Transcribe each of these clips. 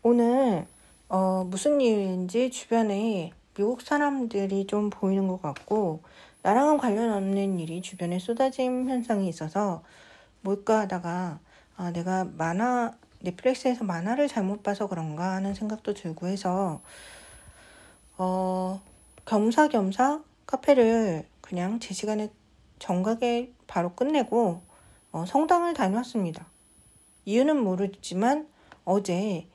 오늘 무슨 일인지 주변에 미국 사람들이 좀 보이는 것 같고 나랑은 관련 없는 일이 주변에 쏟아짐 현상이 있어서 뭘까 하다가 내가 넷플릭스에서 만화를 잘못 봐서 그런가 하는 생각도 들고 해서 겸사겸사 카페를 그냥 제 시간에 정각에 바로 끝내고 성당을 다녀왔습니다. 이유는 모르지만 어제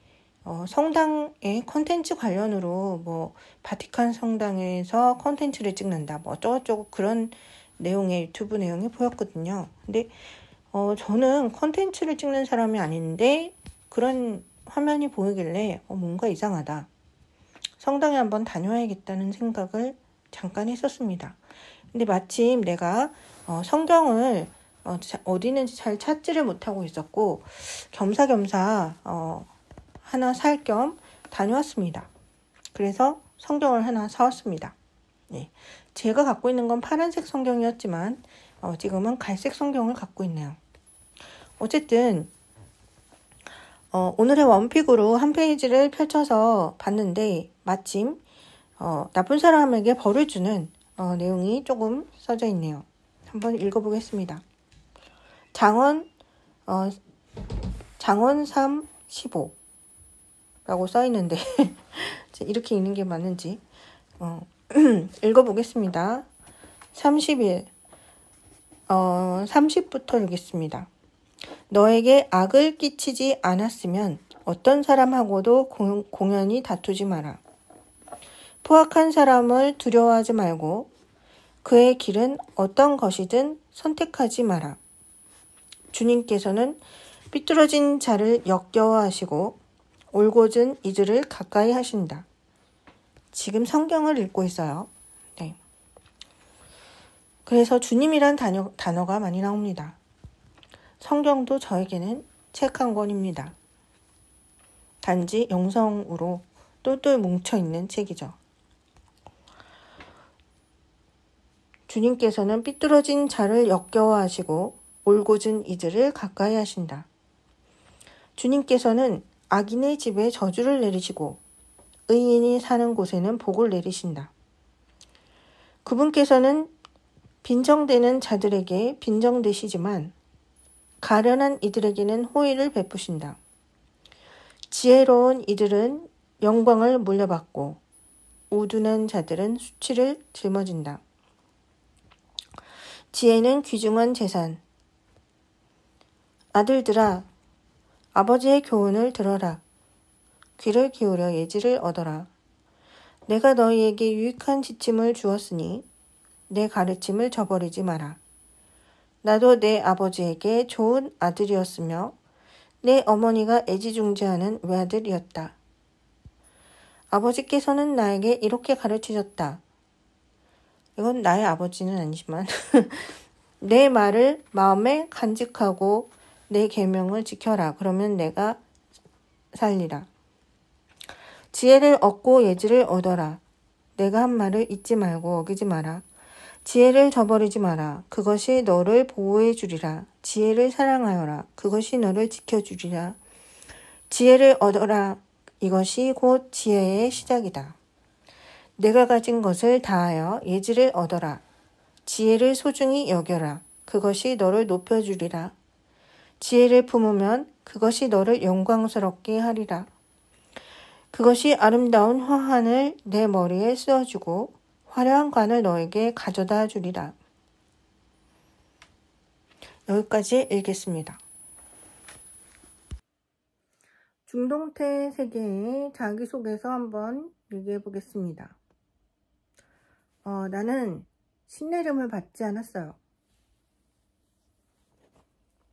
성당의 컨텐츠 관련으로 뭐 바티칸 성당에서 컨텐츠를 찍는다 뭐 어쩌고저쩌고 그런 내용의 유튜브 내용이 보였거든요. 근데 저는 컨텐츠를 찍는 사람이 아닌데 그런 화면이 보이길래 뭔가 이상하다. 성당에 한번 다녀야겠다는 생각을 잠깐 했었습니다. 근데 마침 내가 성경을 어디 있는지 잘 찾지를 못하고 있었고 겸사겸사 하나 살 겸 다녀왔습니다. 그래서 성경을 하나 사왔습니다. 네. 제가 갖고 있는 건 파란색 성경이었지만 지금은 갈색 성경을 갖고 있네요. 어쨌든 오늘의 원픽으로 한 페이지를 펼쳐서 봤는데 마침 나쁜 사람에게 벌을 주는 내용이 조금 써져 있네요. 한번 읽어보겠습니다. 장원 3:15 라고 써있는데 이렇게 읽는 게 맞는지 읽어보겠습니다. 30부터 읽겠습니다. 너에게 악을 끼치지 않았으면 어떤 사람하고도 공연히 다투지 마라. 포악한 사람을 두려워하지 말고 그의 길은 어떤 것이든 선택하지 마라. 주님께서는 삐뚤어진 자를 역겨워하시고 올곧은 이들을 가까이 하신다. 지금 성경을 읽고 있어요. 네. 그래서 주님이란 단어가 많이 나옵니다. 성경도 저에게는 책 한 권입니다. 단지 영성으로 똘똘 뭉쳐있는 책이죠. 주님께서는 삐뚤어진 자를 역겨워하시고 올곧은 이들을 가까이 하신다. 주님께서는 악인의 집에 저주를 내리시고 의인이 사는 곳에는 복을 내리신다. 그분께서는 빈정대는 자들에게 빈정대시지만 가련한 이들에게는 호의를 베푸신다. 지혜로운 이들은 영광을 물려받고 우둔한 자들은 수치를 짊어진다. 지혜는 귀중한 재산. 아들들아, 아버지의 교훈을 들어라. 귀를 기울여 예지를 얻어라. 내가 너희에게 유익한 지침을 주었으니 내 가르침을 저버리지 마라. 나도 내 아버지에게 좋은 아들이었으며 내 어머니가 애지중지하는 외아들이었다. 아버지께서는 나에게 이렇게 가르치셨다. 이건 나의 아버지는 아니지만 내 말을 마음에 간직하고 내 계명을 지켜라. 그러면 내가 살리라. 지혜를 얻고 예지를 얻어라. 내가 한 말을 잊지 말고 어기지 마라. 지혜를 저버리지 마라. 그것이 너를 보호해 주리라. 지혜를 사랑하여라. 그것이 너를 지켜주리라. 지혜를 얻어라. 이것이 곧 지혜의 시작이다. 내가 가진 것을 다하여 예지를 얻어라. 지혜를 소중히 여겨라. 그것이 너를 높여주리라. 지혜를 품으면 그것이 너를 영광스럽게 하리라. 그것이 아름다운 화환을 내 머리에 쓰어주고 화려한 관을 너에게 가져다 주리라. 여기까지 읽겠습니다. 중동태 세계의 자기소개서 한번 얘기해 보겠습니다. 나는 신내림을 받지 않았어요.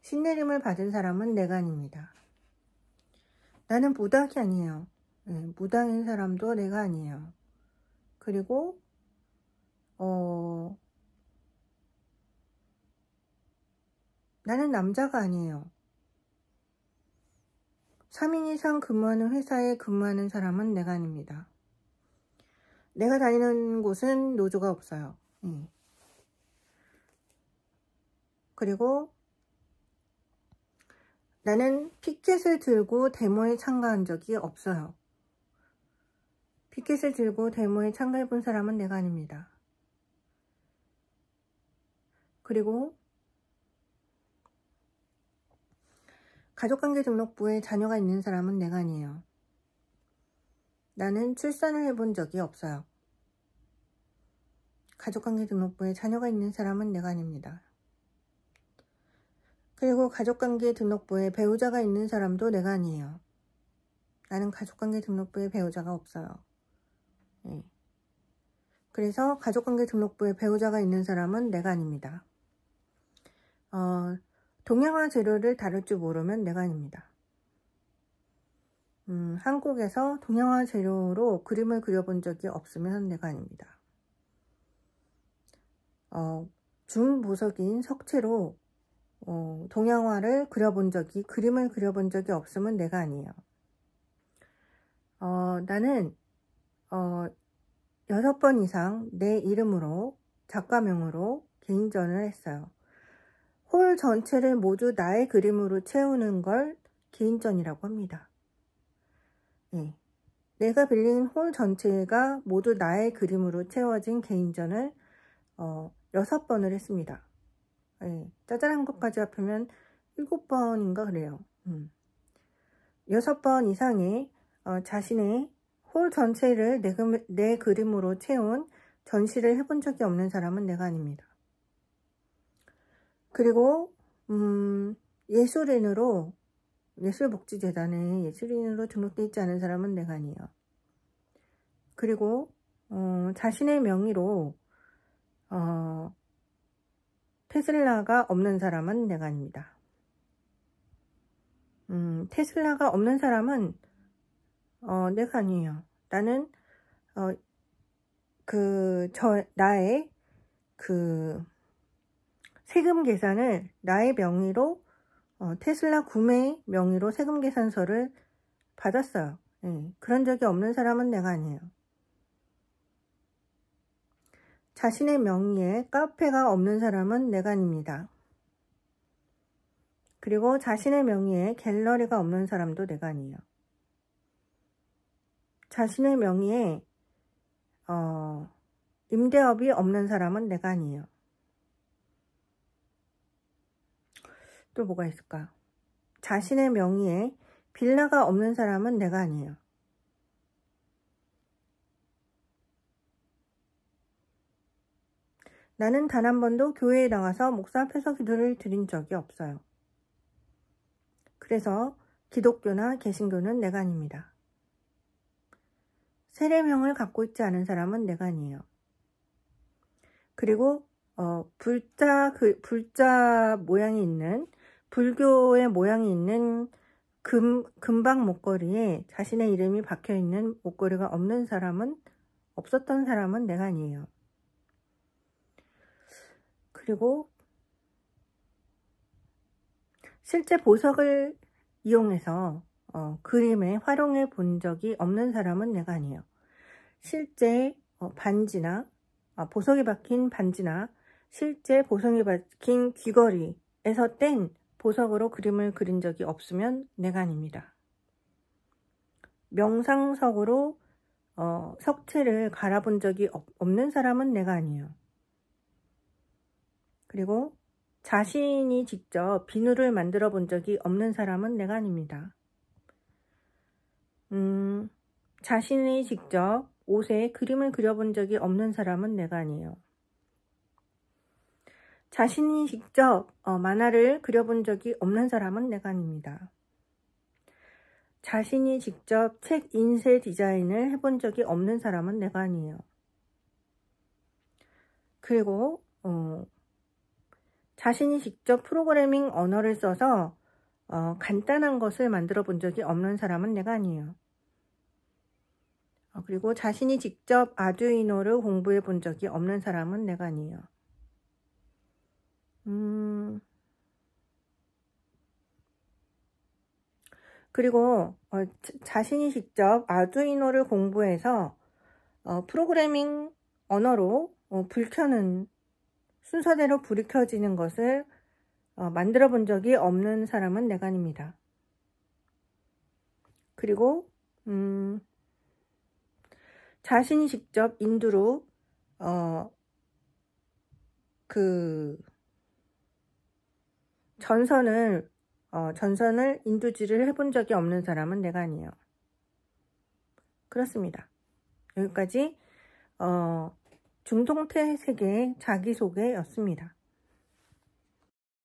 신내림을 받은 사람은 내가 아닙니다. 나는 무당이 아니에요. 무당인 사람도 내가 아니에요. 그리고 나는 남자가 아니에요. 3인 이상 근무하는 회사에 근무하는 사람은 내가 아닙니다. 내가 다니는 곳은 노조가 없어요. 그리고 나는 피켓을 들고 데모에 참가한 적이 없어요. 피켓을 들고 데모에 참가해 본 사람은 내가 아닙니다. 그리고 가족관계등록부에 자녀가 있는 사람은 내가 아니에요. 나는 출산을 해본 적이 없어요. 가족관계등록부에 자녀가 있는 사람은 내가 아닙니다. 그리고 가족관계등록부에 배우자가 있는 사람도 내가 아니에요. 나는 가족관계등록부에 배우자가 없어요. 네. 그래서 가족관계등록부에 배우자가 있는 사람은 내가 아닙니다. 동양화 재료를 다룰 줄 모르면 내가 아닙니다. 한국에서 동양화 재료로 그림을 그려본 적이 없으면 내가 아닙니다. 중보석인 석체로 동양화를 그림을 그려본 적이 없으면 내가 아니에요. 나는 6번 이상 내 이름으로 작가명으로 개인전을 했어요. 홀 전체를 모두 나의 그림으로 채우는 걸 개인전이라고 합니다. 네. 내가 빌린 홀 전체가 모두 나의 그림으로 채워진 개인전을 6번을 했습니다. 네. 짜잘한 것까지 합하면 7번인가 그래요. 6번 이상의 자신의 홀 전체를 내 그림으로 채운 전시를 해본 적이 없는 사람은 내가 아닙니다. 그리고 예술복지재단에 예술인으로 등록되어 있지 않은 사람은 내가 아니에요. 그리고 자신의 명의로 테슬라가 없는 사람은 내가 아닙니다. 테슬라가 없는 사람은 내가 아니에요. 나는 나의 세금 계산을 나의 명의로 테슬라 구매 명의로 세금 계산서를 받았어요. 네, 그런 적이 없는 사람은 내가 아니에요. 자신의 명의에 카페가 없는 사람은 내가 아닙니다. 그리고 자신의 명의에 갤러리가 없는 사람도 내가 아니에요. 자신의 명의에 임대업이 없는 사람은 내가 아니에요. 또 뭐가 있을까? 자신의 명의에 빌라가 없는 사람은 내가 아니에요. 나는 단 한 번도 교회에 나가서 목사 앞에서 기도를 드린 적이 없어요. 그래서 기독교나 개신교는 내가 아닙니다. 세례명을 갖고 있지 않은 사람은 내가 아니에요. 그리고 불자 모양이 있는, 불교의 모양이 있는 금박 목걸이에 자신의 이름이 박혀있는 목걸이가 없었던 사람은 내가 아니에요. 그리고 실제 보석을 이용해서 그림에 활용해 본 적이 없는 사람은 내가 아니에요. 실제 반지나 보석이 박힌 반지나 실제 보석이 박힌 귀걸이에서 뗀 보석으로 그림을 그린 적이 없으면 내가 아닙니다. 명상석으로 석체를 갈아본 적이 없는 사람은 내가 아니에요. 그리고 자신이 직접 비누를 만들어 본 적이 없는 사람은 내가 아닙니다. 자신이 직접 옷에 그림을 그려본 적이 없는 사람은 내가 아니에요. 자신이 직접 만화를 그려본 적이 없는 사람은 내가 아닙니다. 자신이 직접 책 인쇄 디자인을 해본 적이 없는 사람은 내가 아니에요. 그리고 자신이 직접 프로그래밍 언어를 써서 간단한 것을 만들어 본 적이 없는 사람은 내가 아니에요. 그리고 자신이 직접 아두이노를 공부해 본 적이 없는 사람은 내가 아니에요. 그리고 자신이 직접 아두이노를 공부해서 프로그래밍 언어로 불 켜는 순서대로 불이 켜지는 것을 만들어 본 적이 없는 사람은 내가 아닙니다. 그리고 자신이 직접 인두로 그 전선을 인두질을 해본 적이 없는 사람은 내가 아니에요. 그렇습니다. 여기까지 중동태 세계의 자기소개였습니다.